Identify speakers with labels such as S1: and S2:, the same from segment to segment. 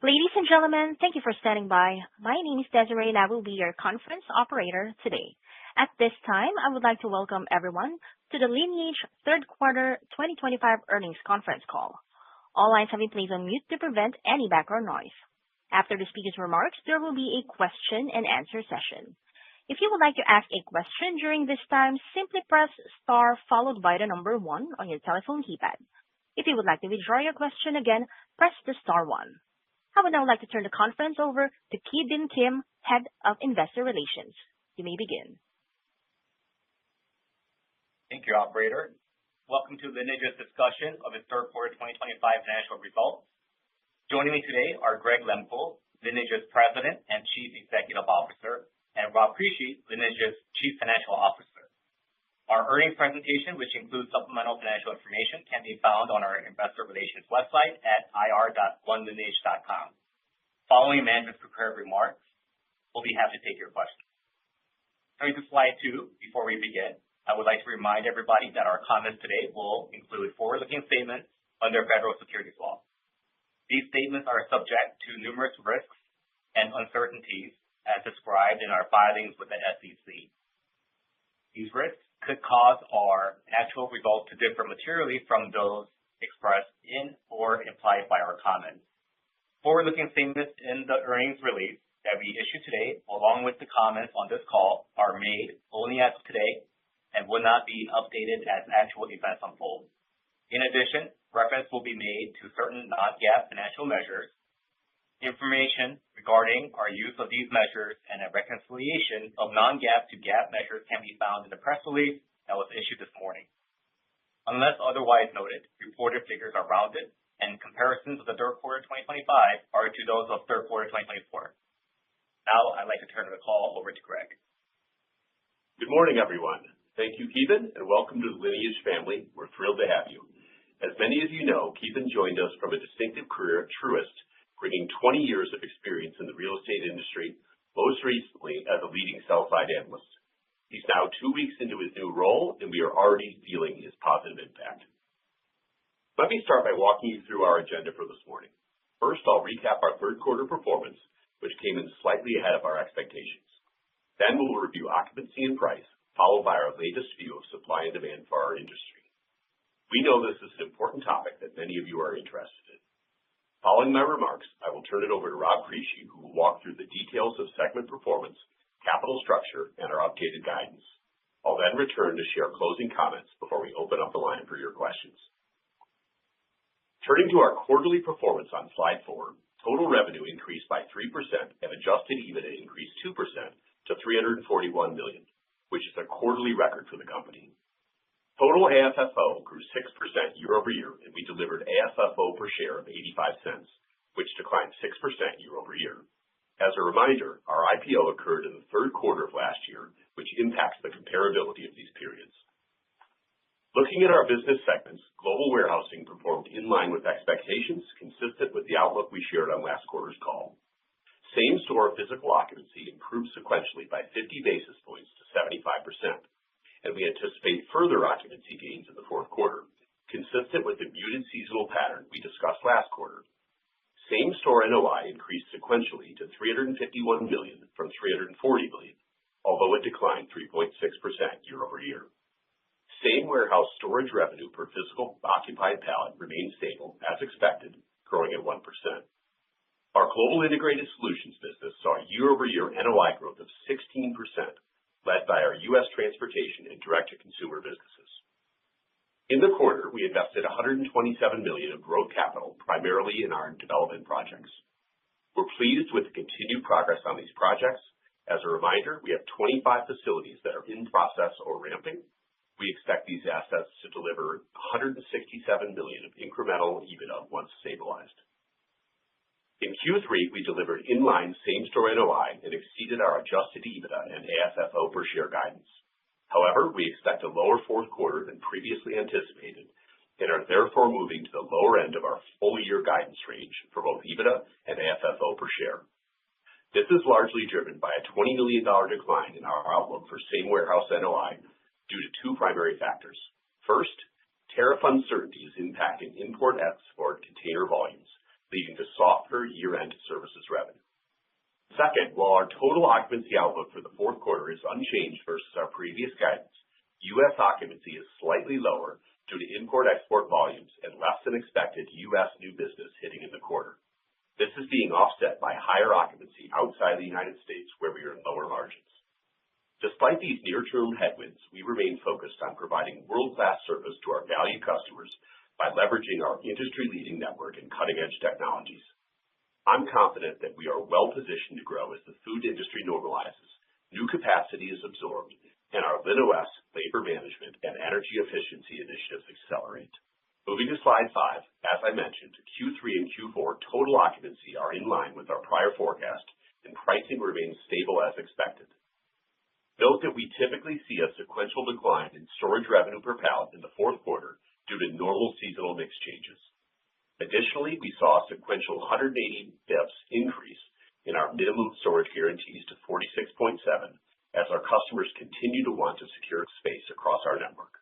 S1: Ladies and gentlemen, thank you for standing by. My name is Desiree, and I will be your conference operator today. At this time, I would like to welcome everyone to the Lineage Third Quarter 2025 Earnings Conference Call. All lines have been placed on mute to prevent any background noise. After the speaker's remarks, there will be a question-and-answer session. If you would like to ask a question during this time, simply press star followed by the number 1 on your telephone keypad. If you would like to withdraw your question again, press the star 1. I would now like to turn the conference over to Ki Bin Kim, Head of Investor Relations. You may begin.
S2: Thank you, Operator. Welcome to Lineage's discussion of its third quarter 2025 financial results. Joining me today are Greg Lehmkuhl, Lineage's President and Chief Executive Officer, and Rob Crisci, Lineage's Chief Financial Officer. Our earnings presentation, which includes supplemental financial information, can be found on our investor relations website at ir.onelineage.com. Following management's prepared remarks, we'll be happy to take your questions. Turning to slide 2, before we begin, I would like to remind everybody that our comments today will include forward-looking statements under federal securities law. These statements are subject to numerous risks and uncertainties as described in our filings with the SEC. These risks could cause our actual results to differ materially from those expressed in or implied by our comments. Forward-looking statements in the earnings release that we issue today, along with the comments on this call, are made only as of today and will not be updated as actual events unfold. In addition, reference will be made to certain non-GAAP financial measures. Information regarding our use of these measures and a reconciliation of non-GAAP to GAAP measures can be found in the press release that was issued this morning. Unless otherwise noted, reported figures are rounded, and comparisons of the third quarter 2025 are to those of third quarter 2024. Now, I'd like to turn the call over to Greg.
S3: Good morning, everyone. Thank you, Ki Bin, and welcome to the Lineage family. We're thrilled to have you. As many of you know, Ki Bin joined us from a distinctive career at Truist, bringing 20 years of experience in the real estate industry, most recently as a leading sell-side analyst. He's now 2 weeks into his new role, and we are already feeling his positive impact. Let me start by walking you through our agenda for this morning. First, I'll recap our third quarter performance, which came in slightly ahead of our expectations. Then we'll review occupancy and price, followed by our latest view of supply and demand for our industry. We know this is an important topic that many of you are interested in. Following my remarks, I will turn it over to Rob Crisci, who will walk through the details of segment performance, capital structure, and our updated guidance. I'll then return to share closing comments before we open up the line for your questions. Turning to our quarterly performance on slide 4, total revenue increased by 3% and adjusted EBITDA increased 2% to $341 million, which is a quarterly record for the company. Total AFFO grew 6% year over year, and we delivered AFFO per share of 85 cents, which declined 6% year over year. As a reminder, our IPO occurred in the third quarter of last year, which impacts the comparability of these periods. Looking at our business segments, global warehousing performed in line with expectations, consistent with the outlook we shared on last quarter's call. Same-store physical occupancy improved sequentially by 50 basis points to 75%. And we anticipate further occupancy gains in the fourth quarter, consistent with the muted seasonal pattern we discussed last quarter. Same-store NOI increased sequentially to $351 million from $340 million, although it declined 3.6% year over year. Same warehouse storage revenue per physical occupied pallet remained stable, as expected, growing at 1%. Our global integrated solutions business saw year-over-year NOI growth of 16%, led by our U.S. transportation and direct-to-consumer businesses. In the quarter, we invested $127 million of growth capital, primarily in our development projects. We're pleased with the continued progress on these projects. As a reminder, we have 25 facilities that are in process or ramping. We expect these assets to deliver $167 million of incremental EBITDA once stabilized. In Q3, we delivered in-line same-store NOI and exceeded our adjusted EBITDA and AFFO per share guidance. However, we expect a lower fourth quarter than previously anticipated and are therefore moving to the lower end of our full-year guidance range for both EBITDA and AFFO per share. This is largely driven by a $20 million decline in our outlook for same warehouse NOI due to 2 primary factors. First, tariff uncertainty is impacting import-export container volumes, leading to softer year-end services revenue. Second, while our total occupancy outlook for the fourth quarter is unchanged versus our previous guidance, U.S. occupancy is slightly lower due to import-export volumes and less than expected U.S. new business hitting in the quarter. This is being offset by higher occupancy outside the United States, where we are in lower margins. Despite these near-term headwinds, we remain focused on providing world-class service to our valued customers by leveraging our industry-leading network and cutting-edge technologies. I'm confident that we are well-positioned to grow as the food industry normalizes, new capacity is absorbed, and our LinOS, labor management, and energy efficiency initiatives accelerate. Moving to slide 5, as I mentioned, Q3 and Q4 total occupancy are in line with our prior forecast, and pricing remains stable as expected. Note that we typically see a sequential decline in storage revenue per pallet in the fourth quarter due to normal seasonal mix changes. Additionally, we saw a sequential 180 bps increase in our minimum storage guarantees to 46.7 as our customers continue to want to secure space across our network.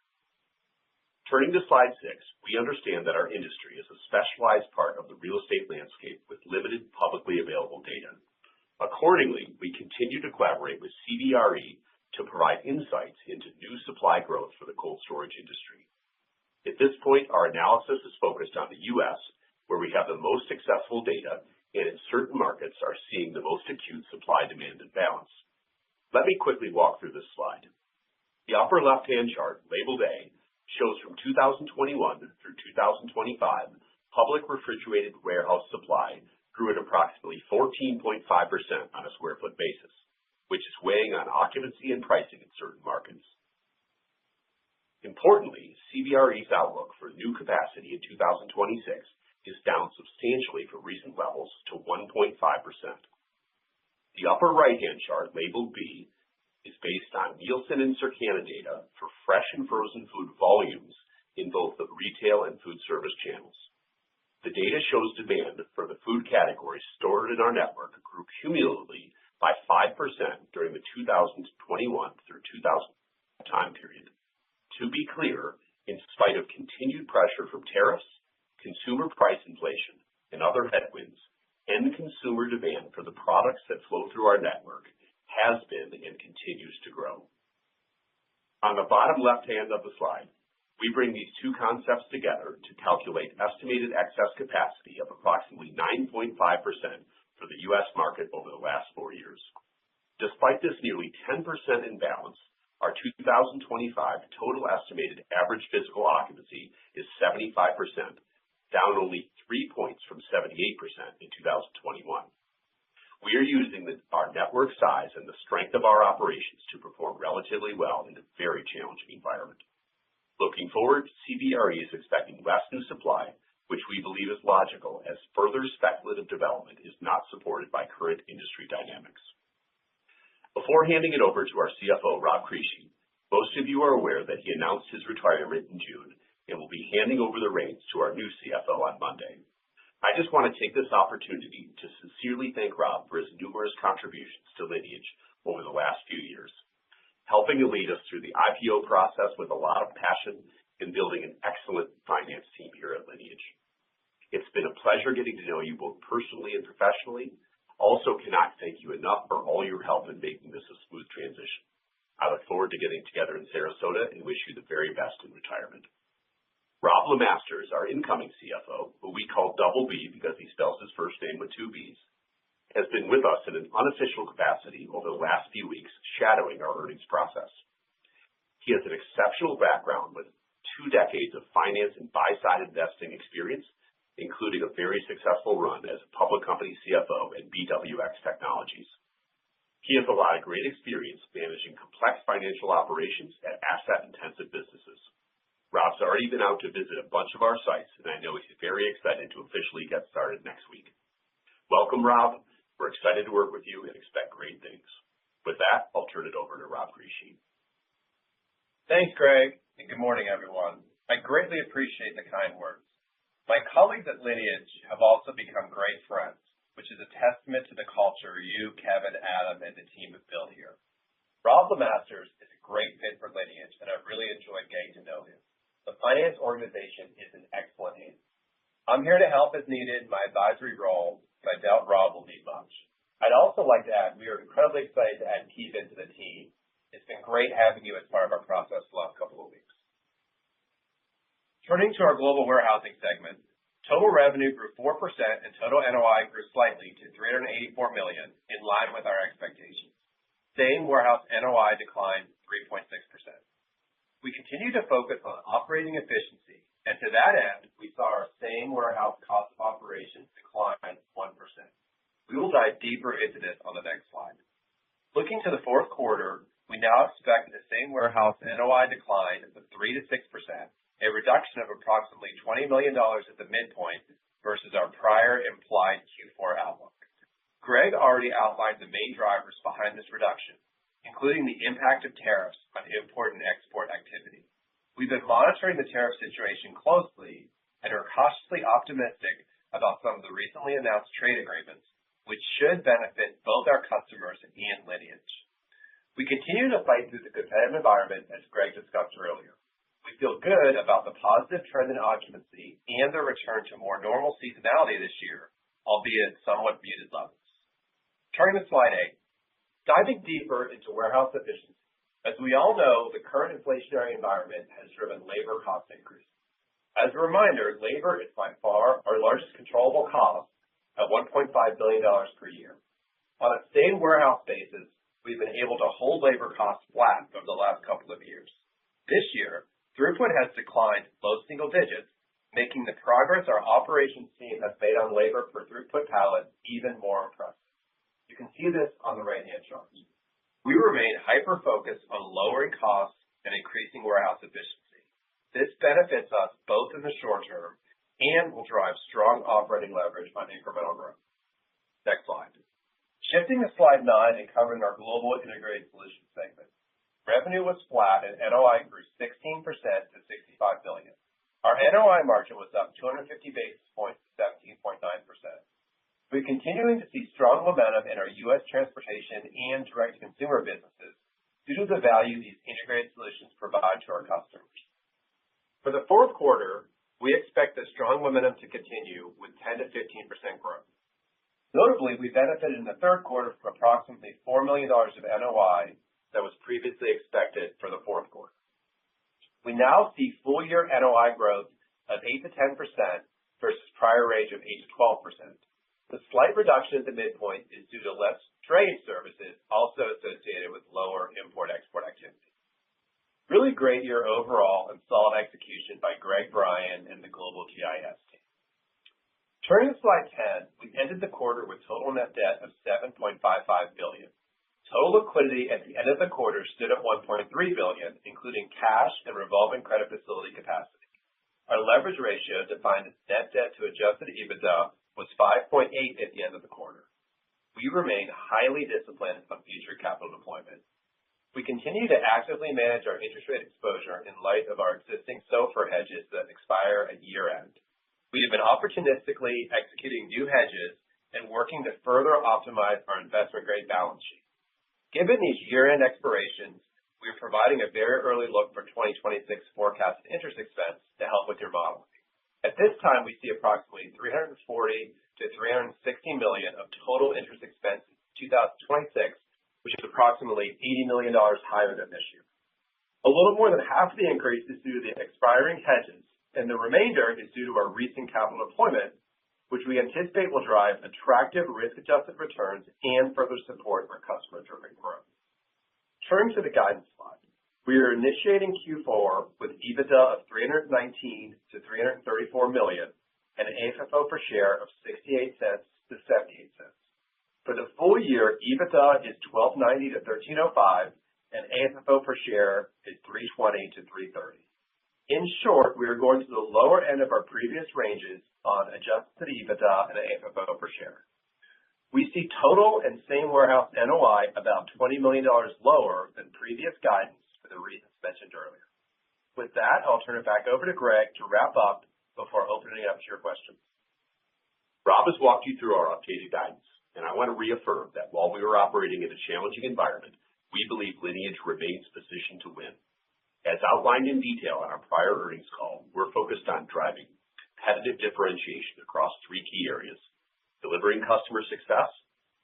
S3: Turning to slide 6, we understand that our industry is a specialized part of the real estate landscape with limited publicly available data. Accordingly, we continue to collaborate with CBRE to provide insights into new supply growth for the cold storage industry. At this point, our analysis is focused on the U.S., where we have the most accessible data and in certain markets are seeing the most acute supply-demand imbalance. Let me quickly walk through this slide. The upper left-hand chart, labeled A, shows from 2021 through 2025, public refrigerated warehouse supply grew at approximately 14.5% on a square foot basis, which is weighing on occupancy and pricing in certain markets. Importantly, CBRE's outlook for new capacity in 2026 is down substantially from recent levels to 1.5%. The upper right-hand chart, labeled B, is based on Nielsen and Circana data for fresh and frozen food volumes in both the retail and food service channels. The data shows demand for the food categories stored in our network grew cumulatively by 5% during the 2021 through 2000 time period. To be clear, in spite of continued pressure from tariffs, consumer price inflation, and other headwinds, end consumer demand for the products that flow through our network has been and continues to grow. On the bottom left hand of the slide, we bring these two concepts together to calculate estimated excess capacity of approximately 9.5% for the U.S. market over the last 4 years. Despite this nearly 10% imbalance, our 2025 total estimated average physical occupancy is 75%, down only 3 points from 78% in 2021. We are using our network size and the strength of our operations to perform relatively well in a very challenging environment. Looking forward, CBRE is expecting less new supply, which we believe is logical as further speculative development is not supported by current industry dynamics. Before handing it over to our CFO, Rob Crisci, most of you are aware that he announced his retirement in June and will be handing over the reins to our new CFO on Monday. I just want to take this opportunity to sincerely thank Rob for his numerous contributions to Lineage over the last few years, helping to lead us through the IPO process with a lot of passion and building an excellent finance team here at Lineage. It's been a pleasure getting to know you both personally and professionally. Also cannot thank you enough for all your help in making this a smooth transition. I look forward to getting together in Sarasota and wish you the very best in retirement. Rob LeMasters, our incoming CFO, who we call Double B because he spells his first name with 2 B's, has been with us in an unofficial capacity over the last few weeks, shadowing our earnings process. He has an exceptional background with 2 decades of finance and buy-side investing experience, including a very successful run as a public company CFO at BWX Technologies. He has a lot of great experience managing complex financial operations at asset-intensive businesses. Rob's already been out to visit a bunch of our sites, and I know he's very excited to officially get started next week. Welcome, Rob. We're excited to work with you and expect great things. With that, I'll turn it over to Rob Crisci.
S4: Thanks, Greg, and good morning, everyone. I greatly appreciate the kind words. My colleagues at Lineage have also become great friends, which is a testament to the culture you, Kevin, Adam, and the team have built here. Rob LeMasters is a great fit for Lineage, and I've really enjoyed getting to know him. The finance organization is in excellent hands. I'm here to help as needed in my advisory role, but I doubt Rob will need much. I'd also like to add we are incredibly excited to add Kevin to the team. It's been great having you as part of our process the last couple of weeks. Turning to our global warehousing segment, total revenue grew 4% and total NOI grew slightly to $384 million, in line with our expectations. Same warehouse NOI declined 3.6%. We continue to focus on operating efficiency, and to that end, we saw our same warehouse cost of operations decline 1%. We will dive deeper into this on the next slide. Looking to the fourth quarter, we now expect the same warehouse NOI decline of 3 to 6%, a reduction of approximately $20 million at the midpoint versus our prior implied Q4 outlook. Greg already outlined the main drivers behind this reduction, including the impact of tariffs on import and export activity. We've been monitoring the tariff situation closely and are cautiously optimistic about some of the recently announced trade agreements, which should benefit both our customers and Lineage. We continue to fight through the competitive environment, as Greg discussed earlier. We feel good about the positive trend in occupancy and the return to more normal seasonality this year, albeit somewhat muted levels. Turning to slide 8, diving deeper into warehouse efficiency. As we all know, the current inflationary environment has driven labor cost increases. As a reminder, labor is by far our largest controllable cost at $1.5 billion per year. On a same warehouse basis, we've been able to hold labor costs flat over the last couple of years. This year, throughput has declined low single digits, making the progress our operations team has made on labor per throughput pallet even more impressive. You can see this on the right-hand chart. We remain hyper-focused on lowering costs and increasing warehouse efficiency. This benefits us both in the short term and will drive strong operating leverage on incremental growth. Next slide. Shifting to slide 9 and covering our global integrated solutions segment. Revenue was flat and NOI grew 16% to $65 million. Our NOI margin was up 250 basis points to 17.9%. We're continuing to see strong momentum in our U.S. transportation and direct-to-consumer businesses due to the value these integrated solutions provide to our customers. For the fourth quarter, we expect the strong momentum to continue with 10 to 15% growth. Notably, we benefited in the third quarter from approximately $4 million of NOI that was previously expected for the fourth quarter. We now see full-year NOI growth of 8 to 10% versus prior range of 8 to 12%. The slight reduction at the midpoint is due to less trade services, also associated with lower import-export activity. Really great year overall and solid execution by Greg Bryan and the global GIS team. Turning to slide 10, we ended the quarter with total net debt of $7.55 billion. Total liquidity at the end of the quarter stood at $1.3 billion, including cash and revolving credit facility capacity. Our leverage ratio, defined as net debt to adjusted EBITDA, was 5.8 at the end of the quarter. We remain highly disciplined on future capital deployment. We continue to actively manage our interest rate exposure in light of our existing SOFR hedges that expire at year-end. We have been opportunistically executing new hedges and working to further optimize our investment-grade balance sheet. Given these year-end expirations, we are providing a very early look for 2026 forecasted interest expense to help with your modeling. At this time, we see approximately $340 to $360 million of total interest expense in 2026, which is approximately $80 million higher than this year. A little more than half of the increase is due to the expiring hedges, and the remainder is due to our recent capital deployment, which we anticipate will drive attractive risk-adjusted returns and further support our customer-driven growth. Turning to the guidance slide. We are initiating Q4 with EBITDA of $319 to $334 million and an AFFO per share of 68 cents to 78 cents. For the full year, EBITDA is $12.90 to $13.05 and AFFO per share is $3.20 to $3.30. In short, we are going to the lower end of our previous ranges on adjusted EBITDA and AFFO per share. We see total and same warehouse NOI about $20 million lower than previous guidance for the reasons mentioned earlier. With that, I'll turn it back over to Greg to wrap up before opening it up to your questions.
S3: Rob has walked you through our updated guidance, and I want to reaffirm that while we are operating in a challenging environment, we believe Lineage remains positioned to win. As outlined in detail on our prior earnings call, we're focused on driving competitive differentiation across three key areas: delivering customer success,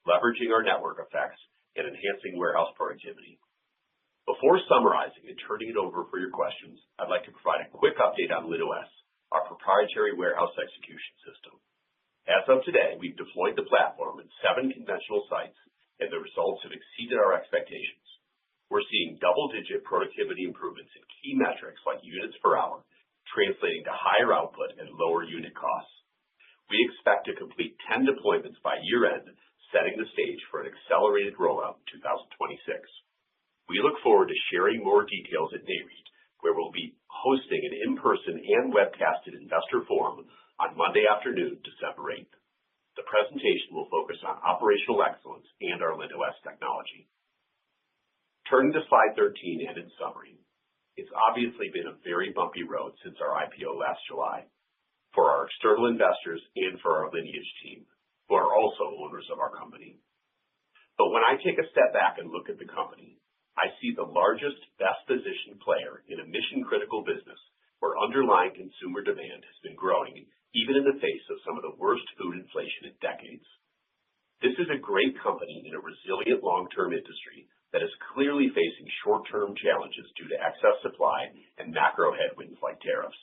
S3: leveraging our network effects, and enhancing warehouse productivity. Before summarizing and turning it over for your questions, I'd like to provide a quick update on LinOS, our proprietary warehouse execution system. As of today, we've deployed the platform in 7 conventional sites, and the results have exceeded our expectations. We're seeing double-digit productivity improvements in key metrics like units per hour, translating to higher output and lower unit costs. We expect to complete 10 deployments by year-end, setting the stage for an accelerated rollout in 2026. We look forward to sharing more details at Nareit, where we'll be hosting an in-person and webcasted investor forum on Monday afternoon, December 8th. The presentation will focus on operational excellence and our LinOS technology. Turning to slide 13 and in summary, it's obviously been a very bumpy road since our IPO last July for our external investors and for our Lineage team, who are also owners of our company. But when I take a step back and look at the company, I see the largest, best-positioned player in a mission-critical business where underlying consumer demand has been growing, even in the face of some of the worst food inflation in decades. This is a great company in a resilient long-term industry that is clearly facing short-term challenges due to excess supply and macro headwinds like tariffs.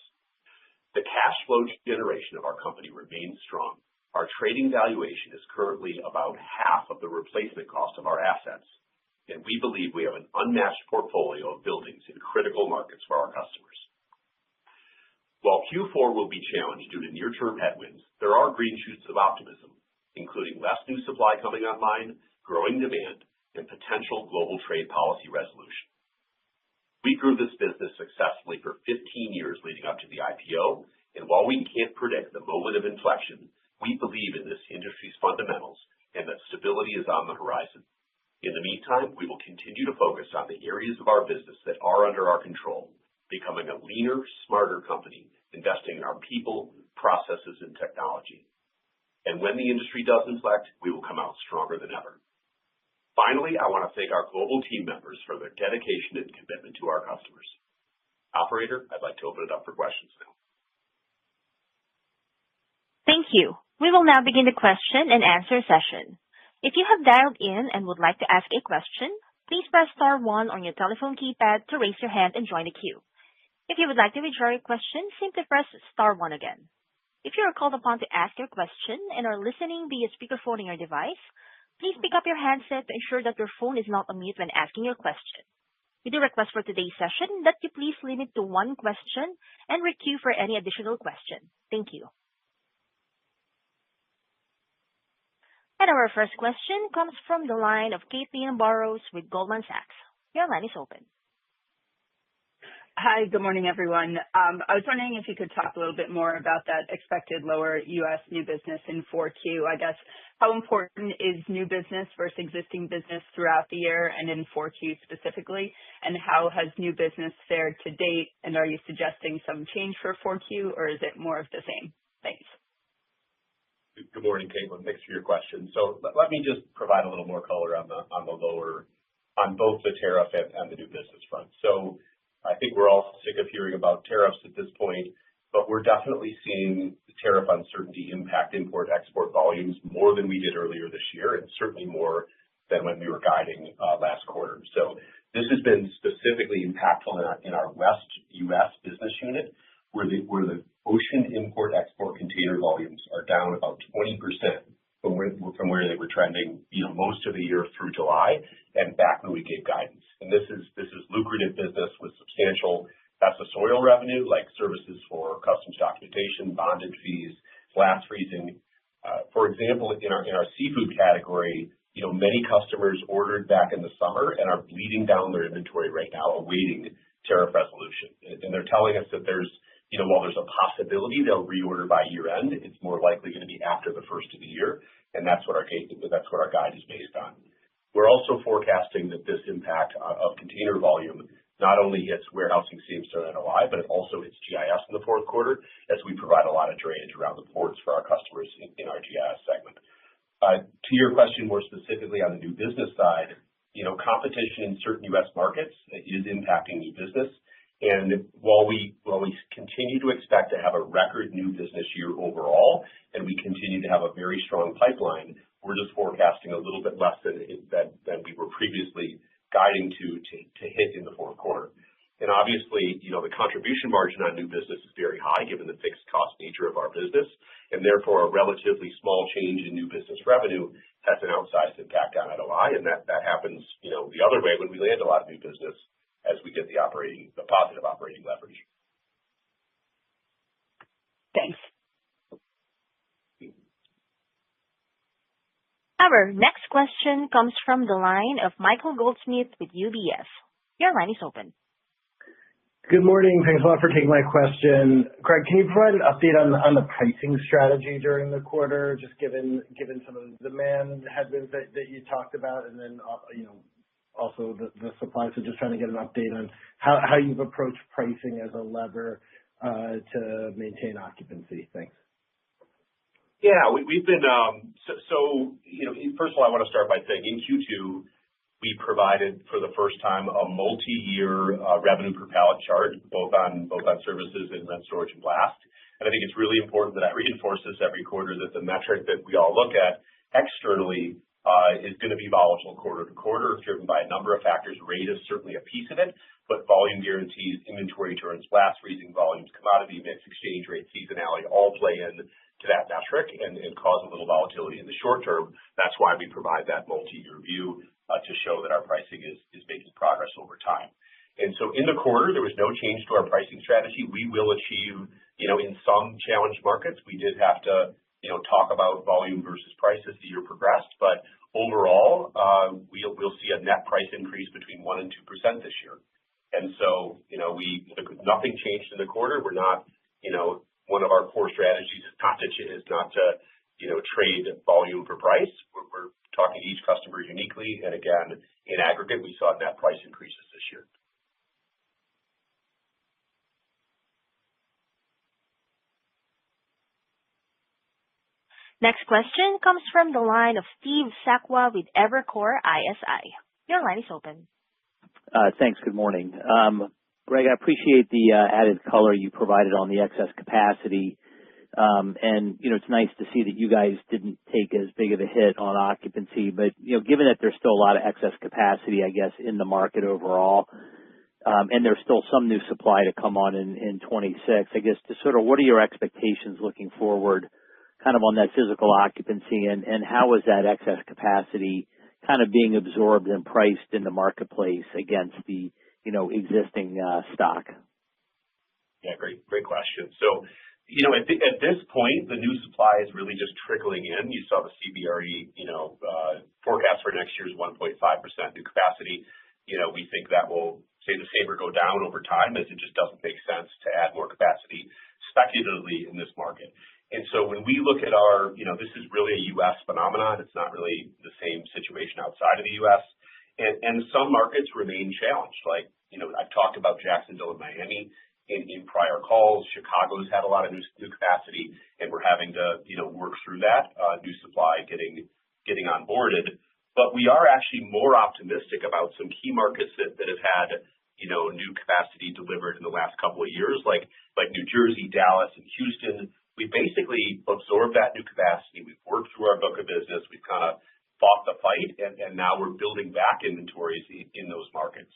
S3: The cash flow generation of our company remains strong. Our trading valuation is currently about half of the replacement cost of our assets, and we believe we have an unmatched portfolio of buildings in critical markets for our customers. While Q4 will be challenged due to near-term headwinds, there are green shoots of optimism, including less new supply coming online, growing demand, and potential global trade policy resolution. We grew this business successfully for 15 years leading up to the IPO, and while we can't predict the moment of inflection, we believe in this industry's fundamentals and that stability is on the horizon. In the meantime, we will continue to focus on the areas of our business that are under our control, becoming a leaner, smarter company, investing in our people, processes, and technology. And when the industry does inflect, we will come out stronger than ever. Finally, I want to thank our global team members for their dedication and commitment to our customers. Operator, I'd like to open it up for questions now.
S1: Thank you. We will now begin the question and answer session. If you have dialed in and would like to ask a question, please press star 1 on your telephone keypad to raise your hand and join the queue. If you would like to withdraw your question, simply press star 1 again. If you are called upon to ask your question and are listening via speakerphone on your device, please pick up your handset to ensure that your phone is not on mute when asking your question. We do request for today's session that you please limit to 1 question and re-queue for any additional question. Thank you. And our first question comes from the line of Caitlin Burrows with Goldman Sachs. Your line is open.
S5: Hi, good morning, everyone. I was wondering if you could talk a little bit more about that expected lower U.S. new business in 4Q. I guess, how important is new business versus existing business throughout the year and in 4Q specifically? And how has new business fared to date? And are you suggesting some change for 4Q, or is it more of the same? Thanks.
S3: Good morning, Caitlin. Thanks for your question. So let me just provide a little more color on the lower, on both the tariff and the new business front. So I think we're all sick of hearing about tariffs at this point, but we're definitely seeing the tariff uncertainty impact import-export volumes more than we did earlier this year, and certainly more than when we were guiding last quarter. So this has been specifically impactful in our West U.S. business unit, where the ocean import-export container volumes are down about 20% from where they were trending, most of the year through July and back when we gave guidance. And this is lucrative business with substantial accessorial revenue, like services for customs documentation, bonded fees, blast freezing. For example, in our seafood category, many customers ordered back in the summer and are bleeding down their inventory right now, awaiting tariff resolution. And they're telling us that while there's a possibility they'll reorder by year end, it's more likely going to be after the first of the year, and that's what our guide is based on. We're also forecasting that this impact of container volume not only hits warehousing same-store NOI, but it also hits GIS in the fourth quarter, as we provide a lot of drayage around the ports for our customers in our GIS segment. To your question more specifically on the new business side, competition in certain U.S. markets is impacting new business. And while we continue to expect to have a record new business year overall, and we continue to have a very strong pipeline, we're just forecasting a little bit less than we were previously guiding to hit in the fourth quarter. And obviously, the contribution margin on new business is very high given the fixed cost nature of our business, and therefore a relatively small change in new business revenue has an outsized impact on NOI, and that happens, the other way when we land a lot of new business as we get the positive operating leverage.
S5: Thanks.
S1: Our next question comes from the line of Michael Goldsmith with UBS. Your line is open.
S6: Good morning. Thanks a lot for taking my question. Greg, can you provide an update on the pricing strategy during the quarter, just given some of the demand headwinds that you talked about, and then also the supply? So just trying to get an update on how you've approached pricing as a lever to maintain occupancy. Thanks.
S3: Yeah, we've been first of all, I want to start by saying in Q2 we provided for the first time a multi-year revenue per pallet chart, both on services and rent, storage, and blast. And I think it's really important that I reinforce this every quarter, that the metric that we all look at externally is going to be volatile quarter to quarter, driven by a number of factors. Rate is certainly a piece of it, but volume guarantees, inventory turns, blast freezing volumes, commodity mix, exchange rate, seasonality all play in to that metric and cause a little volatility in the short term. That's why we provide that multi-year view to show that our pricing is making progress over time. And so in the quarter, there was no change to our pricing strategy. We will achieve, in some challenged markets, we did have to, talk about volume versus price as the year progressed. But overall, we'll see a net price increase between 1% and 2% this year. And so, nothing changed in the quarter. We're not, one of our core strategies is not to trade volume for price. We're talking to each customer uniquely. And again, in aggregate, we saw net price increases this year.
S1: Next question comes from the line of Steve Sakwa with Evercore ISI. Your line is open.
S7: Thanks. Good morning. Greg, I appreciate the added color you provided on the excess capacity. And, it's nice to see that you guys didn't take as big of a hit on occupancy. But, given that there's still a lot of excess capacity, I guess, in the market overall, and there's still some new supply to come on in 26, I guess, just sort of what are your expectations looking forward kind of on that physical occupancy, and how is that excess capacity kind of being absorbed and priced in the marketplace against the, existing stock?
S3: Yeah, great question. So, at this point, the new supply is really just trickling in. You saw the CBRE, forecast for next year's 1.5% new capacity. We think that will stay the same or go down over time, as it just doesn't make sense to add more capacity speculatively in this market. And so when we look at this is really a U.S. phenomenon. It's not really the same situation outside of the U.S. And some markets remain challenged. Like, I've talked about Jacksonville and Miami in prior calls. Chicago's had a lot of new capacity, and we're having to, work through that new supply getting onboarded. But we are actually more optimistic about some key markets that have had, new capacity delivered in the last couple of years, like New Jersey, Dallas, and Houston. We basically absorbed that new capacity. We've worked through our book of business. We've kind of fought the fight, and now we're building back inventories in those markets.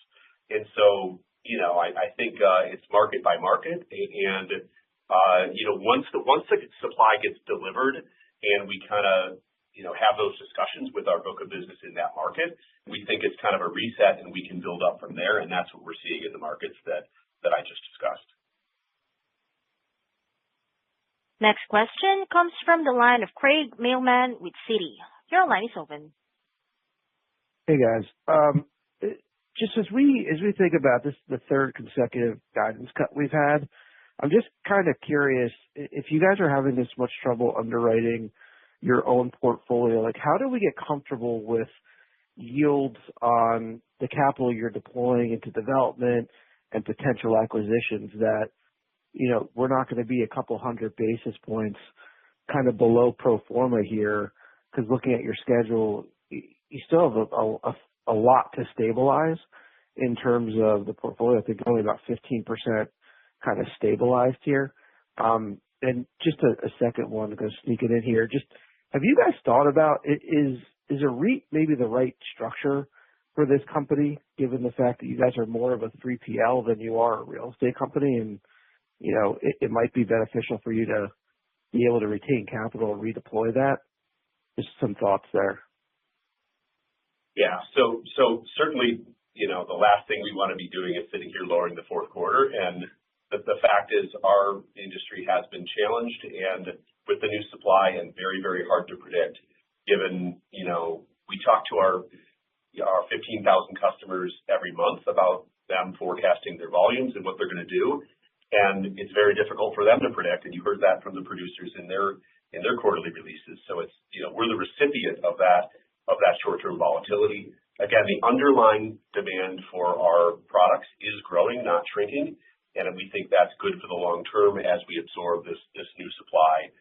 S3: And so, I think it's market by market. And, once the supply gets delivered and we kind of, have those discussions with our book of business in that market, we think it's kind of a reset and we can build up from there. And that's what we're seeing in the markets that I just discussed.
S1: Next question comes from the line of Craig Mailman with Citi. Your line is open.
S8: Hey, guys. Just as we think about this, the third consecutive guidance cut we've had, I'm just kind of curious if you guys are having this much trouble underwriting your own portfolio. Like, how do we get comfortable with yields on the capital you're deploying into development and potential acquisitions that, we're not going to be a couple hundred basis points kind of below pro forma here? Because looking at your schedule, you still have a lot to stabilize. in terms of the portfolio. I think only about 15% kind of stabilized here. And just a second one to go sneak it in here. Just have you guys thought about is a REIT maybe the right structure for this company, given the fact that you guys are more of a 3PL than you are a real estate company, and it might be beneficial for you to be able to retain capital and redeploy that? Just some thoughts there.
S3: Yeah. So certainly, the last thing we want to be doing is sitting here lowering the fourth quarter. And the fact is our industry has been challenged, and with the new supply and very, very hard to predict, given, we talk to our 15,000 customers every month about them forecasting their volumes and what they're going to do. And it's very difficult for them to predict. And you heard that from the producers in their quarterly releases. So it's, we're the recipient of that short-term volatility. Again, the underlying demand for our products is growing, not shrinking. And we think that's good for the long term as we absorb this new supply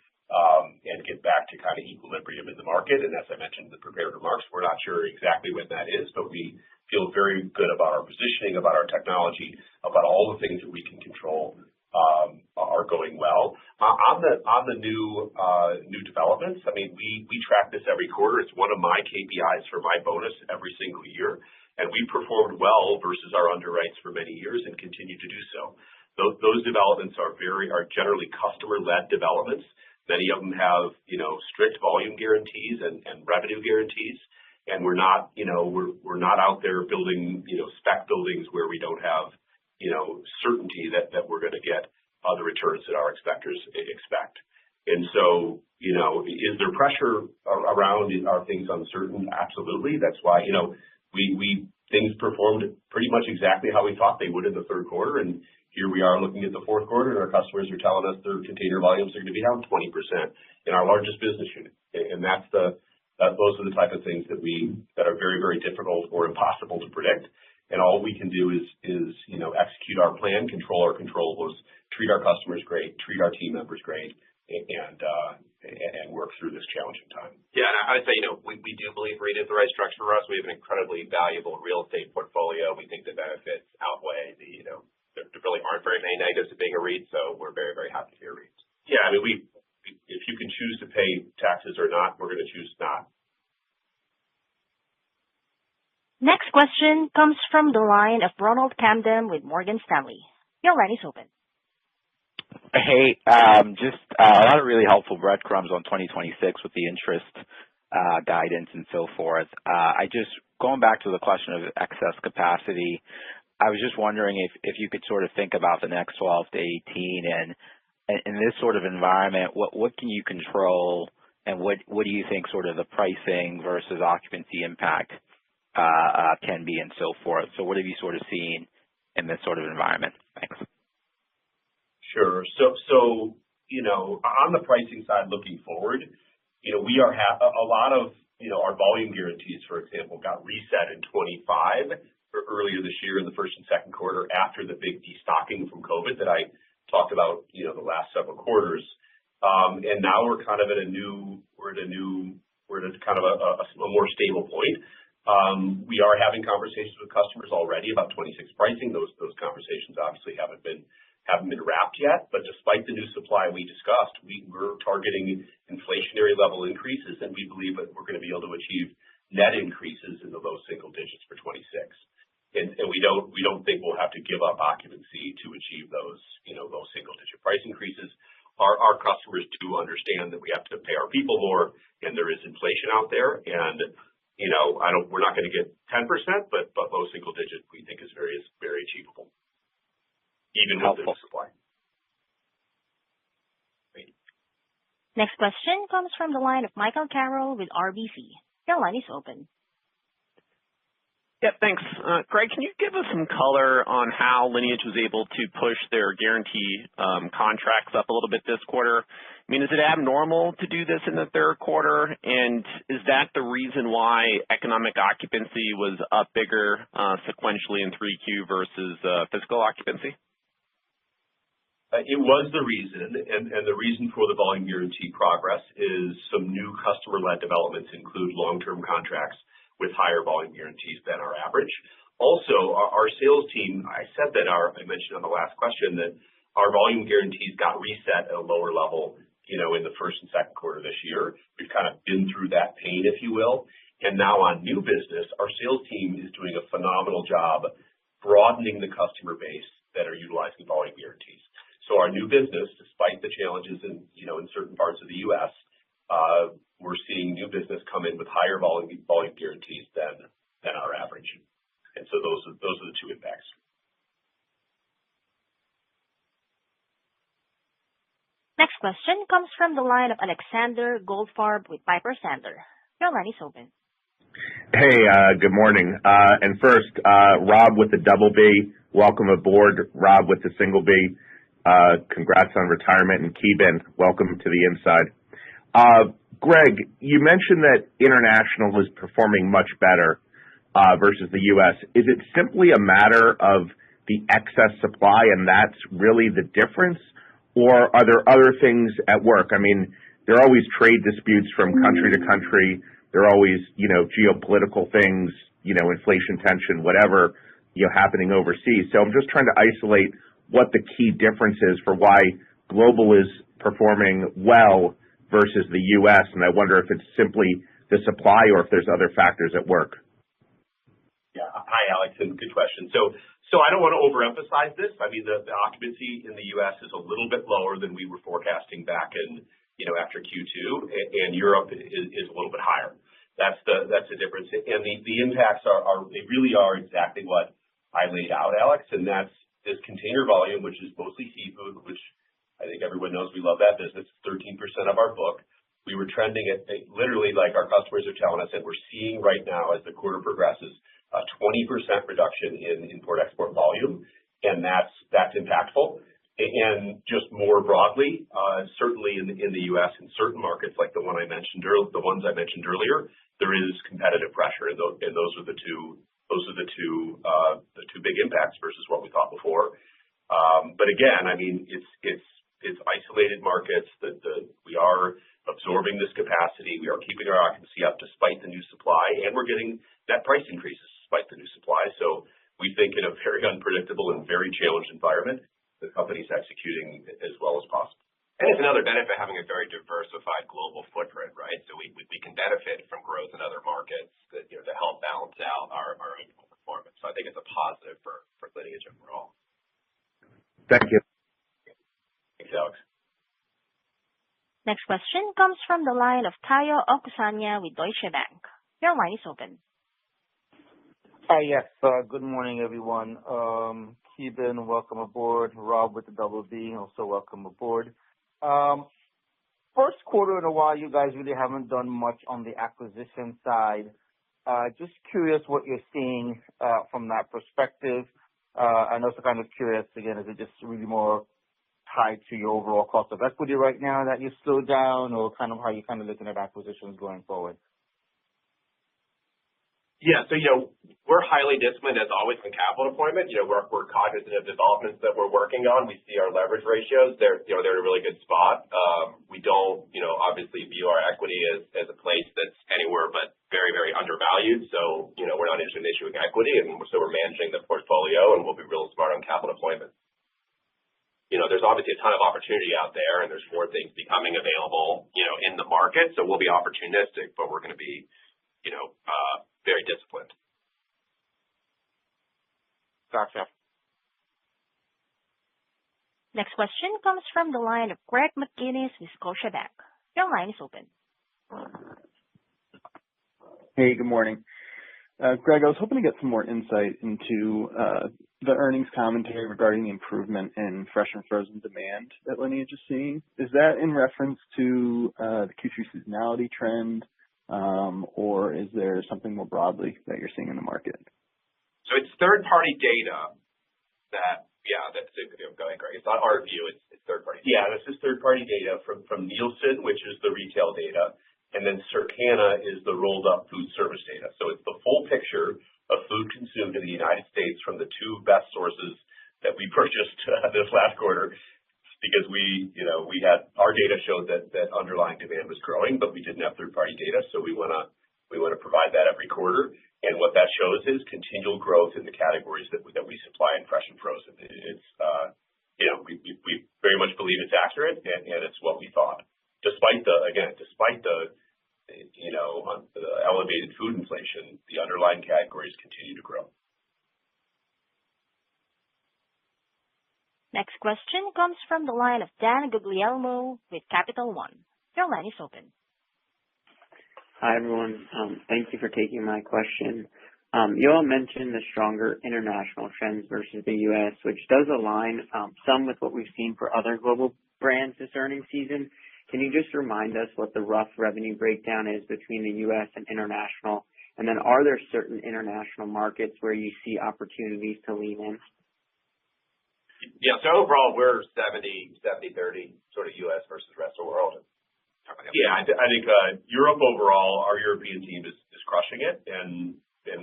S3: and get back to kind of equilibrium in the market. And as I mentioned in the prepared remarks, we're not sure exactly when that is, but we feel very good about our positioning, about our technology, about all the things that we can control are going well. On the new developments, I mean, we track this every quarter. It's one of my KPIs for my bonus every single year. And we performed well versus our underwrites for many years and continue to do so. Those developments are generally customer-led developments. Many of them have, strict volume guarantees and revenue guarantees. And we're not out there building, spec buildings where we don't have, certainty that we're going to get the returns that our expectors expect. And so, is there pressure around? Are things uncertain? Absolutely. That's why, things performed pretty much exactly how we thought they would in the third quarter. And here we are looking at the fourth quarter, and our customers are telling us their container volumes are going to be down 20% in our largest business unit. And those are the type of things that are very, very difficult or impossible to predict. And all we can do is execute our plan, control our controllables, treat our customers great, treat our team members great, and work through this challenging time.
S9: Yeah, and I would say, we do believe REIT is the right structure for us. We have an incredibly valuable real estate portfolio. We think the benefits outweigh there really aren't very many negatives to being a REIT, so we're very, very happy to be a REIT.
S3: Yeah, I mean, if you can choose to pay taxes or not, we're going to choose not.
S1: Next question comes from the line of Ronald Camden with Morgan Stanley. Your line is open.
S10: Hey, just a lot of really helpful breadcrumbs on 2026 with the interest guidance and so forth. Going back to the question of excess capacity, I was just wondering if you could sort of think about the next 12 to 18 and in this sort of environment, what can you control and what do you think sort of the pricing versus occupancy impact can be and so forth? So what have you sort of seen in this sort of environment? Thanks.
S3: Sure. So on the pricing side, looking forward, we are a lot of our volume guarantees, for example, got reset in 25 or earlier this year in the first and second quarter after the big destocking from COVID that I talked about, the last several quarters. And now we're kind of at a kind of a more stable point. We are having conversations with customers already about 26 pricing. Those conversations obviously haven't been wrapped yet, but despite the new supply we discussed, we're targeting inflationary level increases, and we believe that we're going to be able to achieve net increases in the low single digits for 26. And we don't think we'll have to give up occupancy to achieve those, low single digit price increases. Our customers do understand that we have to pay our people more, and there is inflation out there. And we're not going to get 10%, but low single digit we think is very achievable, even with the supply.
S1: Great. Next question comes from the line of Michael Carroll with RBC. Your line is open.
S11: Yeah, thanks. Greg, can you give us some color on how Lineage was able to push their guarantee contracts up a little bit this quarter? I mean, is it abnormal to do this in the third quarter? And is that the reason why economic occupancy was up bigger sequentially in 3Q versus physical occupancy?
S3: It was the reason, and the reason for the volume guarantee progress is some new customer-led developments include long-term contracts with higher volume guarantees than our average. Also, our sales team, I mentioned on the last question that our volume guarantees got reset at a lower level, in the first and second quarter this year. We've kind of been through that pain, if you will. And now on new business, our sales team is doing a phenomenal job broadening the customer base that are utilizing volume guarantees. So our new business, despite the challenges in certain parts of the U.S., we're seeing new business come in with higher volume guarantees than our average. And so those are the two impacts.
S1: Next question comes from the line of Alexander Goldfarb with Piper Sandler. Your line is open.
S12: Hey, good morning. And first, Rob with the double B, welcome aboard. Rob with the single B, congrats on retirement. And Keeban, welcome to the inside. Greg, you mentioned that international is performing much better versus the U.S. Is it simply a matter of the excess supply and that's really the difference? Or are there other things at work? I mean, there are always trade disputes from country to country. There are always, geopolitical things, inflation tension, whatever, happening overseas. So I'm just trying to isolate what the key difference is for why global is performing well versus the U.S. And I wonder if it's simply the supply or if there's other factors at work.
S3: Yeah. Hi, Alex, and good question. So I don't want to overemphasize this. I mean, the occupancy in the U.S. is a little bit lower than we were forecasting back in, after Q2, and Europe is a little bit higher. That's the difference. And the impacts they really are exactly what I laid out, Alex, and that's this container volume, which is mostly seafood, which I think everyone knows we love that business, 13% of our book. We were trending at literally like our customers are telling us that we're seeing right now as the quarter progresses, a 20% reduction in import-export volume, and that's impactful. And just more broadly, certainly in the U.S. in certain markets like the ones I mentioned earlier, there is competitive pressure, and those are the two big impacts versus what we thought before. But again, I mean, it's isolated markets that we are absorbing this capacity. We are keeping our occupancy up despite the new supply, and we're getting net price increases despite the new supply. So we think in a very unpredictable and very challenged environment, the company's executing as well as possible.
S9: And it's another benefit having a very diversified global footprint, right? So we can benefit from growth in other markets that, to help balance out our overall performance. So I think it's a positive for Lineage overall.
S12: Thank you.
S3: Thanks, Alex.
S1: Next question comes from the line of Tayo Okusanya with Deutsche Bank. Your line is open.
S13: Hi, yes. Good morning, everyone. Keeban, welcome aboard. Rob with the double B, also welcome aboard. First quarter in a while, you guys really haven't done much on the acquisition side. Just curious what you're seeing from that perspective. I'm also kind of curious, again, is it just really more tied to your overall cost of equity right now that you slowed down, or kind of how you're kind of looking at acquisitions going forward?
S9: Yeah, so we're highly disciplined as always in capital deployment. We're cognizant of developments that we're working on. We see our leverage ratios; they're in a really good spot. We don't obviously view our equity as a place that's anywhere but very, very undervalued. So we're not interested in issuing equity, and so we're managing the portfolio, and we'll be real smart on capital deployment. There's obviously a ton of opportunity out there, and there's more things becoming available in the market. So we'll be opportunistic, but we're going to be very disciplined.
S13: Gotcha.
S1: Next question comes from the line of Greg McGinnis with Scotiabank. Your line is open.
S14: Hey, good morning. Greg, I was hoping to get some more insight into the earnings commentary regarding the improvement in fresh and frozen demand that Lineage is seeing. Is that in reference to the Q3 seasonality trend, or is there something more broadly that you're seeing in the market?
S9: So it's third-party data that's go ahead, Greg. It's not our view. It's third-party data.
S3: Yeah, this is third-party data from Nielsen, which is the retail data, and then Circana is the rolled-up food service data. So it's the full picture of food consumed in the United States from the two best sources that we purchased this last quarter, because we had our data showed that underlying demand was growing, but we didn't have third-party data, so we want to We want to provide that every quarter. And what that shows is continual growth in the categories that we supply in fresh and frozen. It's, we very much believe it's accurate, and it's what we thought. Despite the elevated food inflation, the underlying categories continue to grow.
S1: Next question comes from the line of Dan Guglielmo with Capital One. Your line is open.
S15: Hi, everyone. Thank you for taking my question. You all mentioned the stronger international trends versus the U.S., which does align some with what we've seen for other global brands this earnings season. Can you just remind us what the rough revenue breakdown is between the U.S. and international? And then are there certain international markets where you see opportunities to lean in?
S9: Yeah, so overall, we're 70-30, sort of U.S. versus rest of the world.
S3: Yeah, I think Europe overall, our European team is crushing it and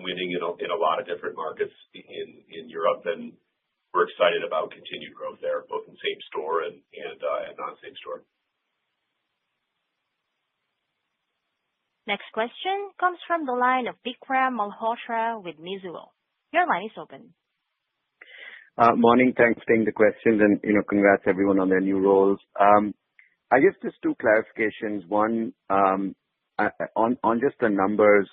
S3: winning in a lot of different markets in Europe, and we're excited about continued growth there, both in same store and non-same store.
S1: Next question comes from the line of Vikram Malhotra with Mizuho. Your line is open.
S16: Morning. Thanks for taking the questions, and congrats everyone on their new roles. I guess just two clarifications. One, on just the numbers,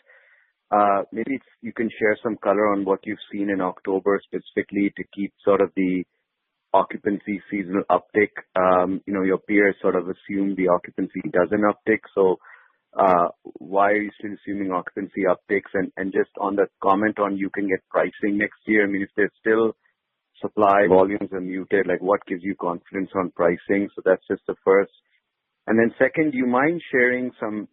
S16: maybe you can share some color on what you've seen in October specifically to keep sort of the occupancy seasonal uptick. Your peers sort of assume the occupancy doesn't uptick, so why are you still assuming occupancy upticks? And just on the comment on you can get pricing next year, I mean, if there's still supply volumes are muted, like what gives you confidence on pricing? So that's just the first. And then second, do you mind sharing some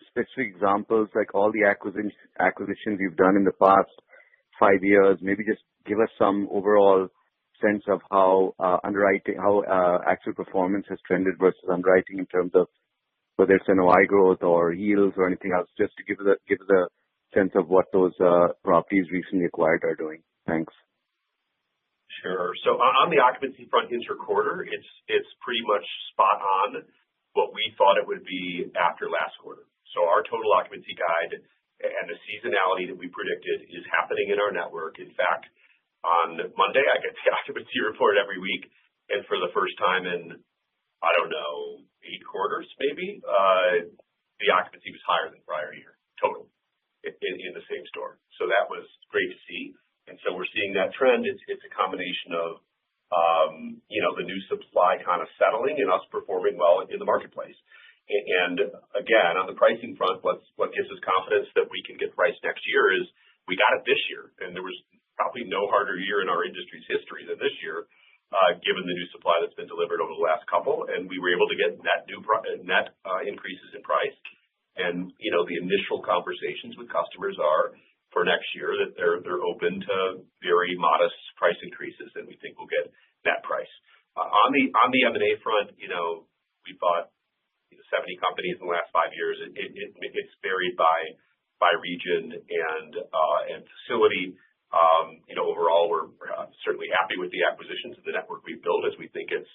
S16: specific examples, like all the acquisitions you've done in the past 5 years? Maybe just give us some overall sense of how actual performance has trended versus underwriting in terms of whether it's NOI growth or yields or anything else, just to give us a sense of what those properties recently acquired are doing. Thanks.
S3: Sure. So on the occupancy front inter-quarter, it's pretty much spot on what we thought it would be after last quarter. So our total occupancy guide and the seasonality that we predicted is happening in our network. In fact, on Monday, I get the occupancy report every week, and for the first time in, I don't know, 8 quarters maybe, the occupancy was higher than prior year total in the same store. So that was great to see. And so we're seeing that trend. It's a combination of, the new supply kind of settling and us performing well in the marketplace. And again, on the pricing front, what gives us confidence that we can get price next year is we got it this year. And there was probably no harder year in our industry's history than this year, given the new supply that's been delivered over the last couple. And we were able to get net increases in price. And, the initial conversations with customers are for next year that they're open to very modest price increases, and we think we'll get net price. On the M&A front, we bought 70 companies in the last 5 years. It's varied by region and facility. Overall, we're certainly happy with the acquisitions of the network we've built, as we think it's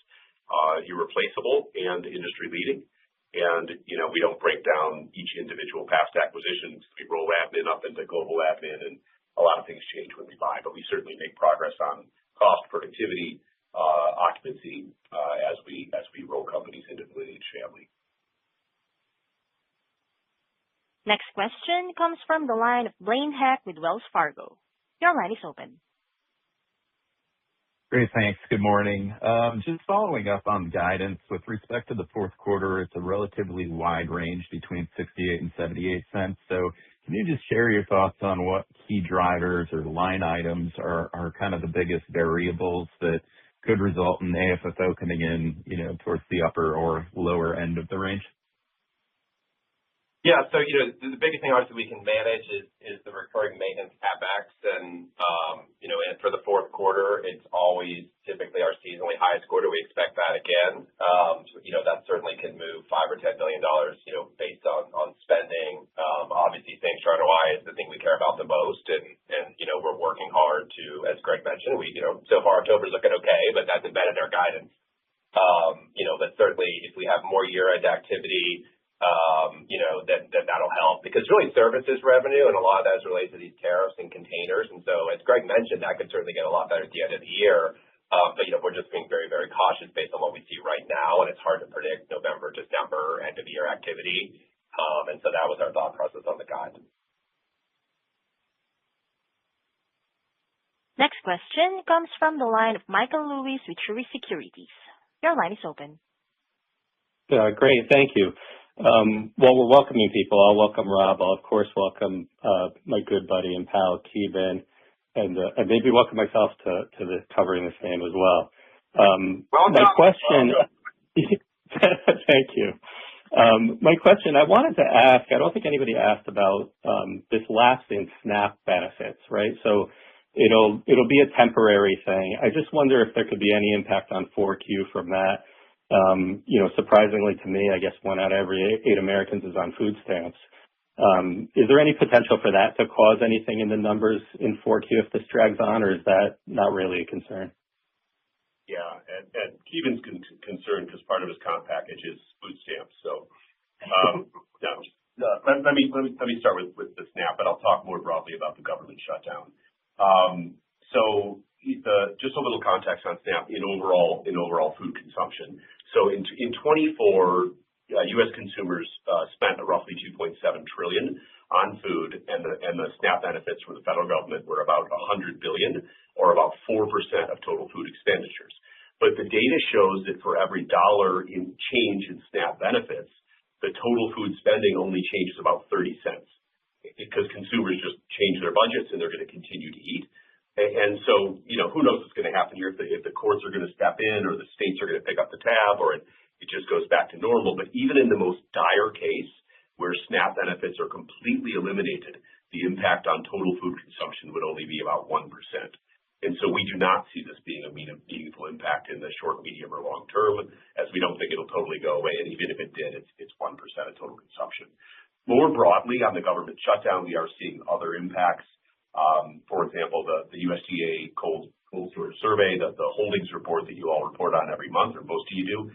S3: irreplaceable and industry leading. And, we don't break down each individual past acquisitions. We roll admin up into global admin, and a lot of things change when we buy, but we certainly make progress on cost, productivity, occupancy, as we roll companies into the Lineage family.
S1: Next question comes from the line of Blaine Heck with Wells Fargo. Your line is open.
S17: Great, thanks. Good morning. Just following up on guidance with respect to the fourth quarter, it's a relatively wide range between 68 and 78 cents. So can you just share your thoughts on what key drivers or line items are kind of the biggest variables that could result in AFFO coming in, towards the upper or lower end of the range?
S9: Yeah, so the biggest thing obviously we can manage is the recurring maintenance CapEx, and and for the fourth quarter, it's always typically our seasonally highest quarter. We expect that again. That certainly can move $5 or $10 million, based on spending. Obviously, same store NOI is the thing we care about the most, and we're working hard to, as Greg mentioned, so far October's looking okay, but that's embedded in our guidance. But certainly if we have more year-end activity, then that'll help because really services revenue and a lot of that is related to these tariffs and containers. And so as Greg mentioned, that could certainly get a lot better at the end of the year. But we're just being very, very cautious based on what we see right now, and it's hard to predict November, December, end of year activity. And so that was our thought process on the guide.
S1: Next question comes from the line of Michael Lewis with Truist Securities. Your line is open.
S18: Great. Thank you. Well, we're welcoming people. I'll welcome Rob. I'll, of course, welcome my good buddy and pal, Keeban, and maybe welcome myself to the covering this name as well. My question... Thank you. My question, I wanted to ask, I don't think anybody asked about this lapse in SNAP benefits, right? So it'll be a temporary thing. I just wonder if there could be any impact on 4Q from that. Surprisingly to me, I guess 1 out of every 8 Americans is on food stamps. Is there any potential for that to cause anything in the numbers in 4Q if this drags on, or is that not really a concern?
S3: Yeah, and Keeban's concerned because part of his comp package is food stamps. So, let me start with the SNAP, but I'll talk more broadly about the government shutdown. So just a little context on SNAP in overall food consumption. So in 24, U.S. consumers spent roughly $2.7 trillion on food, and the SNAP benefits from the federal government were about $100 billion, or about 4% of total food expenditures. But the data shows that for every dollar in change in SNAP benefits, the total food spending only changes about 30 cents because consumers just change their budgets and they're going to continue to eat. And so, who knows what's going to happen here if the courts are going to step in or the states are going to pick up the tab or it just goes back to normal. But even in the most dire case where SNAP benefits are completely eliminated, the impact on total food consumption would only be about 1%. And so we do not see this being a meaningful impact in the short, medium, or long term, as we don't think it'll totally go away. And even if it did, it's 1% of total consumption. More broadly, on the government shutdown, we are seeing other impacts. For example, the USDA cold storage survey, the holdings report that you all report on every month, or most of you do,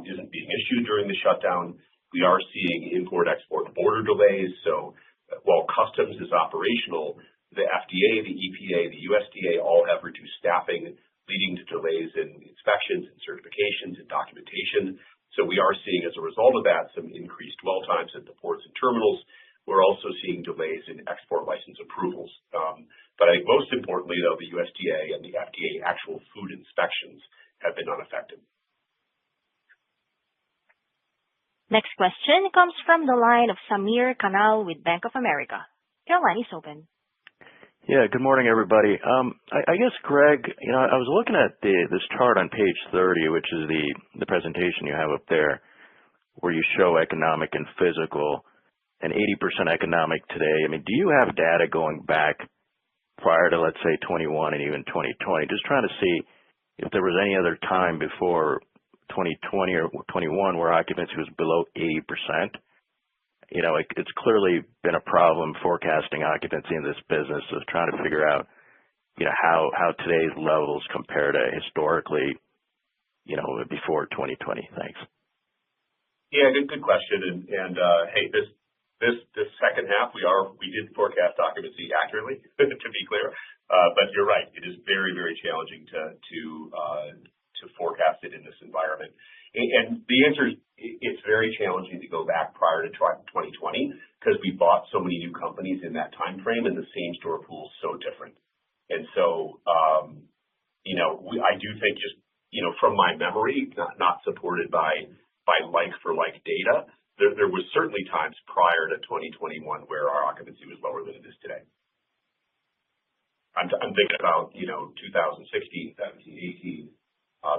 S3: isn't being issued during the shutdown. We are seeing import-export border delays. So while customs is operational, the FDA, the EPA, the USDA all have reduced staffing, leading to delays in inspections and certifications and documentation. So we are seeing, as a result of that, some increased dwell times at the ports and terminals. We're also seeing delays in export license approvals. But I think most importantly, though, the USDA and the FDA actual food inspections have been unaffected.
S1: Next question comes from the line of Samir Kanal with Bank of America. Your line is open.
S19: Yeah, good morning, everybody. I guess, Greg, I was looking at this chart on page 30, which is the presentation you have up there, where you show economic and physical, and 80% economic today. I mean, do you have data going back prior to, let's say, 21 and even 2020? Just trying to see if there was any other time before 2020 or 21 where occupancy was below 80%. It's clearly been a problem forecasting occupancy in this business, so trying to figure out, how today's levels compare to historically, before 2020. Thanks.
S3: Yeah, good question. And hey, this second half, we did forecast occupancy accurately, to be clear. But you're right, it is very, very challenging to forecast it in this environment. And the answer is, it's very challenging to go back prior to 2020 because we bought so many new companies in that time frame, and the same store pool is so different. And so, I do think just from my memory, not supported by like for like data. There was certainly times prior to 2021 where our occupancy was lower than it is today. I'm thinking about, 2016, 17, 18,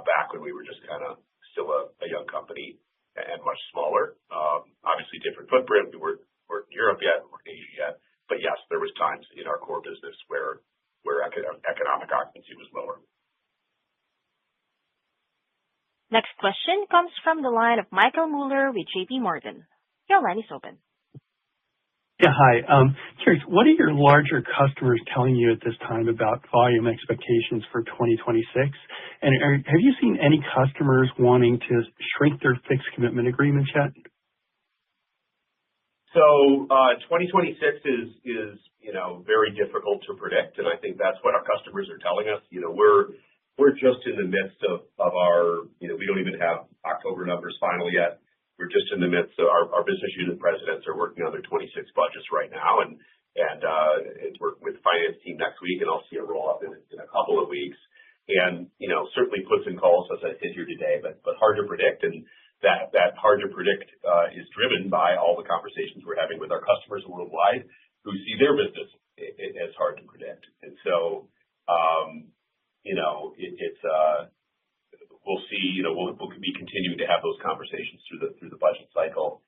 S3: back when we were just kind of still a young company and much smaller. Obviously different footprint. We weren't in Europe yet, we weren't in Asia yet. But yes, there was times in our core business where economic occupancy was lower.
S1: Next question comes from the line of Michael Mueller with JP Morgan. Your line is open.
S20: Yeah, hi. Curious, what are your larger customers telling you at this time about volume expectations for 2026? And have you seen any customers wanting to shrink their fixed commitment agreements yet?
S3: So 2026 is very difficult to predict, and I think that's what our customers are telling us. We're just in the midst of our, we don't even have October numbers final yet. We're just in the midst of our business unit presidents are working on their 26 budgets right now, and we're with the finance team next week, and I'll see a roll up in a couple of weeks. And certainly puts and calls as I sit here today, but hard to predict, and that hard to predict is driven by all the conversations we're having with our customers worldwide who see their business as hard to predict. And so, we'll see. We'll be continuing to have those conversations through the budget cycle,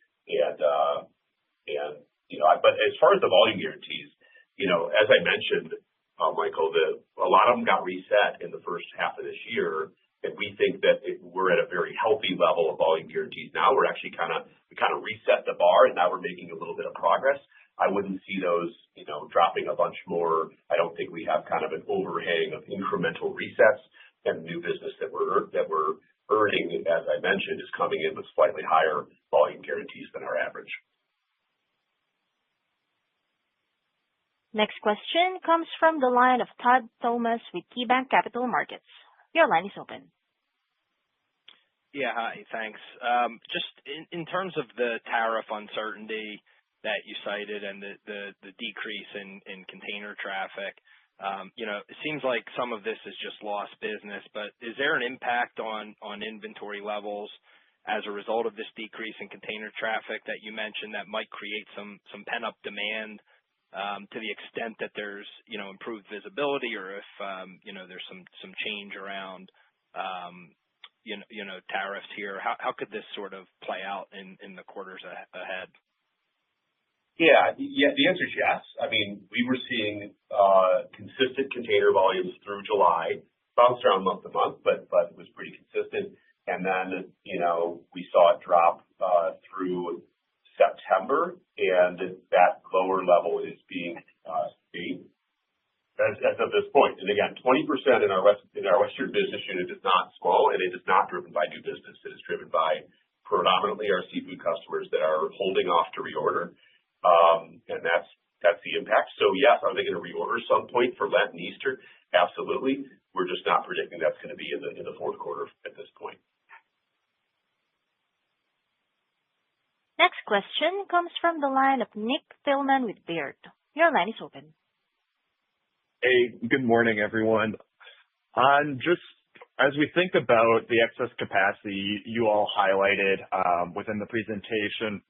S3: but as far as the volume guarantees, as I mentioned, Michael, a lot of them got reset in the first half of this year. And we think that we're at a very healthy level of volume guarantees now. We're actually kind of reset the bar, and now we're making a little bit of progress. I wouldn't see those, dropping a bunch more. I don't think we have kind of an overhang of incremental resets, and new business that we're earning, as I mentioned, is coming in with slightly higher volume guarantees than our average.
S1: Next question comes from the line of Todd Thomas with KeyBanc Capital Markets. Your line is open.
S21: Yeah, hi, thanks. Just in terms of the tariff uncertainty that you cited and the decrease in container traffic, it seems like some of this is just lost business, but is there an impact on inventory levels as a result of this decrease in container traffic that you mentioned that might create some pent-up demand to the extent that there's, improved visibility, or if, there's some change around, tariffs here? How could this sort of play out in the quarters ahead?
S3: Yeah, the answer is yes. I mean, we were seeing consistent container volumes through July, bounced around month to month, but it was pretty consistent. And then, we saw it drop through September, and that lower level is being seen as of this point. And again, 20% in our Western business unit is not small, and it is not driven by new business. It is driven by predominantly our seafood customers that are holding off to reorder, and that's the impact. So yes, are they going to reorder some point for Lent and Easter? Absolutely. We're just not predicting that's going to be in the fourth quarter at this point.
S1: Next question comes from the line of Nick Thillman with Baird. Your line is open.
S22: Hey, good morning, everyone. Just as we think about the excess capacity you all highlighted within the presentation,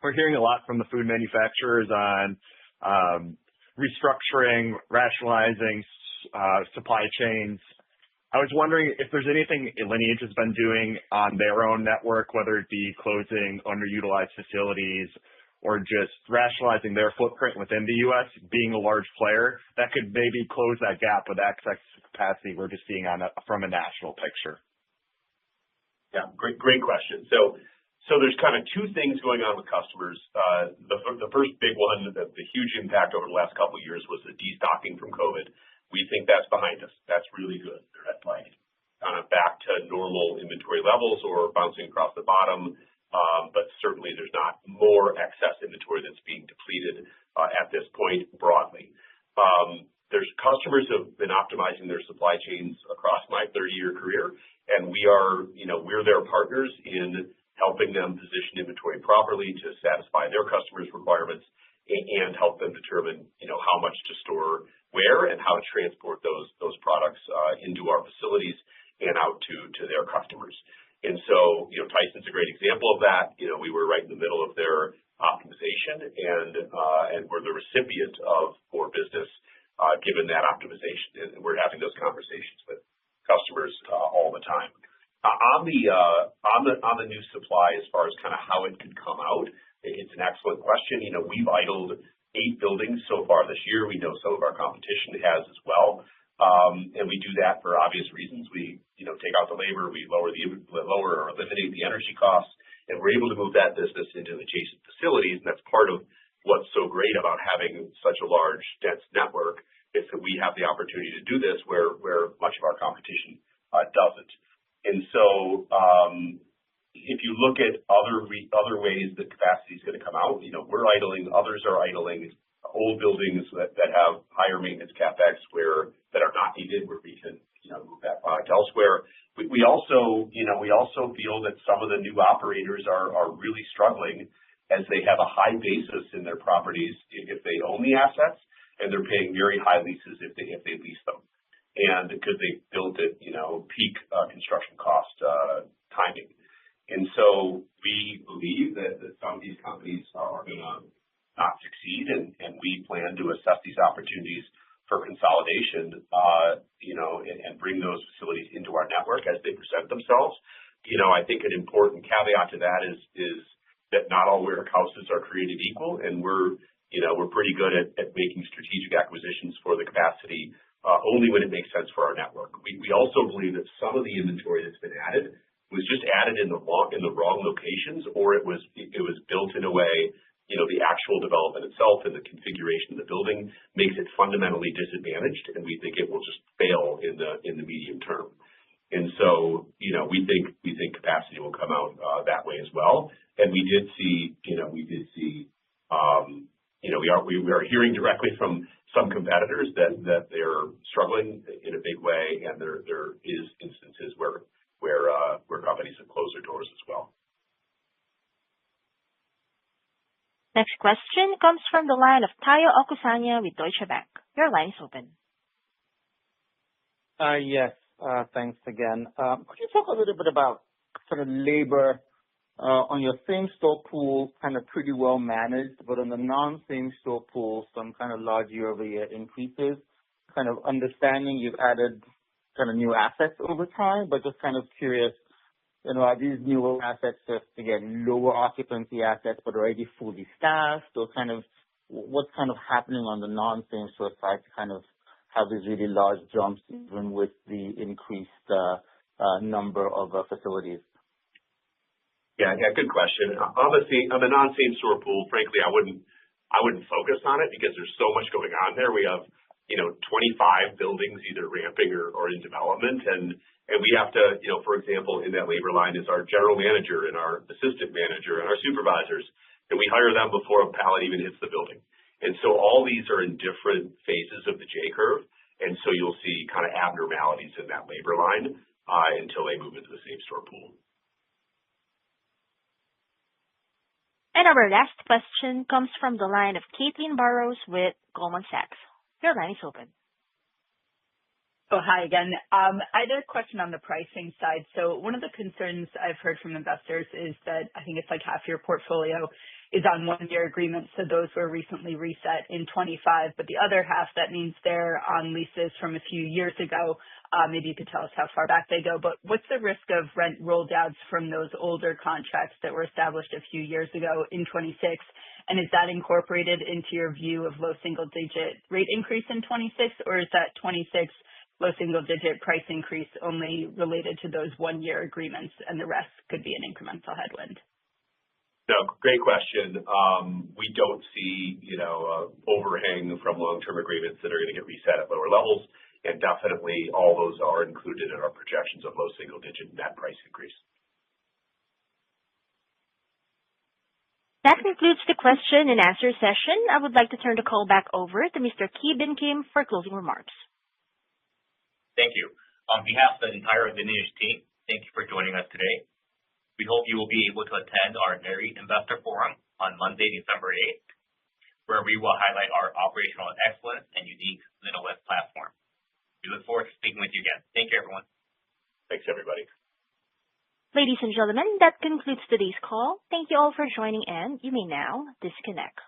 S22: we're hearing a lot from the food manufacturers on restructuring, rationalizing supply chains. I was wondering if there's anything Lineage has been doing on their own network, whether it be closing underutilized facilities or just rationalizing their footprint within the U.S., being a large player, that could maybe close that gap with excess capacity we're just seeing from a national picture.
S3: Yeah, great question. So there's kind of two things going on with customers. The first big one, the huge impact over the last couple of years was the destocking from COVID. We think that's behind us. That's really good. They're at kind of back to normal inventory levels or bouncing across the bottom, but certainly there's not more excess inventory that's being depleted at this point broadly. There's customers who have been optimizing their supply chains across my 30-year career, and we're their partners in helping them position inventory properly to satisfy their customers' requirements and help them determine, how much to store where and how to transport those products into our facilities and out to their customers. And so, Tyson's a great example of that. We were right in the middle of their optimization, and we're the recipient of more business given that optimization. And we're having those conversations with customers all the time. On the new supply, as far as kind of how it could come out, it's an excellent question. We've idled 8 buildings so far this year. We know some of our competition has as well. And we do that for obvious reasons. We, take out the labor, we lower or eliminate the energy costs, and we're able to move that business into adjacent facilities. And that's part of what's so great about having such a large, dense network, is that we have the opportunity to do this where much of our competition doesn't. And so, if you look at other ways that capacity is going to come out, we're idling, others are idling old buildings that have higher maintenance capex that are not needed, where we can move that product elsewhere. We also feel that some of the new operators are really struggling as they have a high basis in their properties if they own the assets, and they're paying very high leases if they lease them, and because they built at peak construction cost timing. And so we believe that some of these companies are going to not succeed, and we plan to assess these opportunities for consolidation, and bring those facilities into our network as they present themselves. I think an important caveat to that is that not all warehouses are created equal, and we're pretty good at making strategic acquisitions for the capacity only when it makes sense for our network. We also believe that some of the inventory that's been added was just added in the wrong locations, or it was built in a way, the actual development itself and the configuration of the building makes it fundamentally disadvantaged, and we think it will just fail in the medium term. And so, we think capacity will come out that way as well. And we are hearing directly from some competitors that they're struggling in a big way, and there is instances where companies have closed their doors as well.
S1: Next question comes from the line of Tayo Okusanya with Deutsche Bank. Your line is open.
S13: Yes, thanks again. Could you talk a little bit about sort of labor on your same-store pool, kind of pretty well managed, but on the non-same-store pool, some kind of large year-over-year increases, kind of understanding you've added kind of new assets over time, but just kind of curious, are these newer assets just, again, lower occupancy assets, but already fully staffed, or kind of what's kind of happening on the non-same-store side to kind of have these really large jumps even with the increased number of facilities?
S3: Yeah, good question. On the non-same-store pool, frankly, I wouldn't focus on it because there's so much going on there. We have 25 buildings either ramping or in development, and we have to, for example, in that labor line is our general manager and our assistant manager and our supervisors, and we hire them before a pallet even hits the building. And so all these are in different phases of the J curve, and so you'll see kind of abnormalities in that labor line until they move into the same-store pool.
S1: And our last question comes from the line of Caitlin Burrows with Goldman Sachs. Your line is open.
S5: Oh, hi again. I had a question on the pricing side. So one of the concerns I've heard from investors is that I think it's like half your portfolio is on one-year agreements, so those were recently reset in 25, but the other half, that means they're on leases from a few years ago. Maybe you could tell us how far back they go, but what's the risk of rent roll-downs from those older contracts that were established a few years ago in 26? And is that incorporated into your view of low single-digit rate increase in 26, or is that 26 low single-digit price increase only related to those one-year agreements, and the rest could be an incremental headwind?
S3: No, great question. We don't see, overhang from long-term agreements that are going to get reset at lower levels, and definitely all those are included in our projections of low single-digit net price increase.
S1: That concludes the question and answer session. I would like to turn the call back over to Mr. Ki Bin Kim for closing remarks.
S2: Thank you. On behalf of the entire Lineage team, thank you for joining us today. We hope you will be able to attend our NAREIT Investor Forum on Monday, December 8th, where we will highlight our operational excellence and unique LinOS platform. We look forward to speaking with you again. Thank you, everyone.
S3: Thanks, everybody.
S1: Ladies and gentlemen, that concludes today's call. Thank you all for joining in. You may now disconnect.